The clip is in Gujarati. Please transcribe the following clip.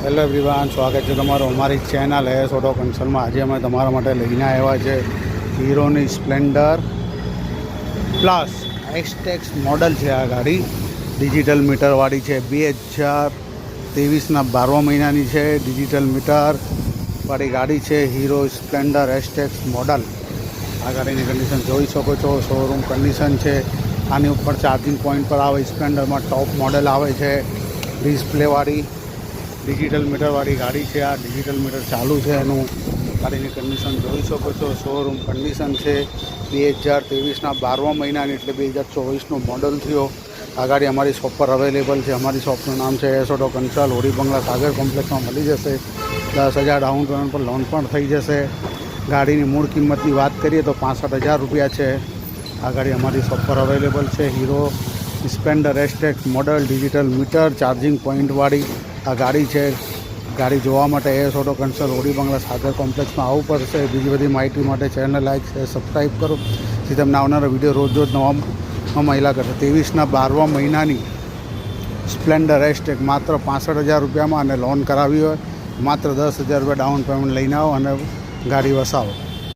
હેલો એવરીવન, સ્વાગત છે તમારું અમારી ચેનલ એસ ઓટો કન્સલ્ટમાં। આજે અમે તમારા માટે લઈને આવ્યા છે હીરોની સ્પ્લેન્ડર પ્લસ એક્સટેક્સ મોડલ છે। આ ગાડી ડિજિટલ મીટરવાળી છે, 2023ના 12મા મહિનાની છે। ડિજિટલ મીટરવાળી ગાડી છે, હીરો સ્પ્લેન્ડર એક્સટેક્સ મોડલ। આ ગાડીની કન્ડિશન જોઈ શકો છો, શોરૂમ કન્ડિશન છે। આની ઉપર ચાર્જિંગ પોઈન્ટ પર આવે, સ્પ્લેન્ડરમાં ટોપ મોડલ આવે છે, ડિસ્પ્લેવાળી ડિજિટલ મીટરવાળી ગાડી છે। આ ડિજિટલ મીટર ચાલુ છે એનું। ગાડીની કન્ડિશન જોઈ શકો છો, શોરૂમ કન્ડિશન છે। 2023ના 12મા મહિનાની એટલે 2024નું મોડલ થયો। આ ગાડી અમારી શોપ પર અવેલેબલ છે। અમારી શોપનું નામ છે એસ ઓટો કન્સલ્ટ, હોડી બંગલા સાગર કોમ્પ્લેક્સમાં મળી જશે। 10,000 ડાઉન પેમેન્ટ પર લોન પણ થઈ જશે। ગાડીની મૂળ કિંમતની વાત કરીએ તો 65,000 રૂપિયા છે। આ ગાડી અમારી શોપ પર અવેલેબલ છે। Hero Splendor XTEC model digital meter charging પોઈન્ટવાળી આ ગાડી છે। ગાડી જોવા માટે એસ ઓટો કન્સલ્ટ, હોડી બંગલા સાગર કોમ્પ્લેક્સમાં આવવું પડશે। બીજી બધી માહિતી માટે ચેનલ લાઈક શેર સબસ્ક્રાઈબ કરો, જેથી તમને આવનારા વિડીયો રોજ નવા મહિલા કરશે। 23ના 12મા મહિનાની સ્પ્લેન્ડર એક્સટેક્સ માત્ર 65,000 રૂપિયામાં, અને લોન કરાવી હોય માત્ર 10,000 રૂપિયા ડાઉન પેમેન્ટ લઈને આવો અને ગાડી વસાવો।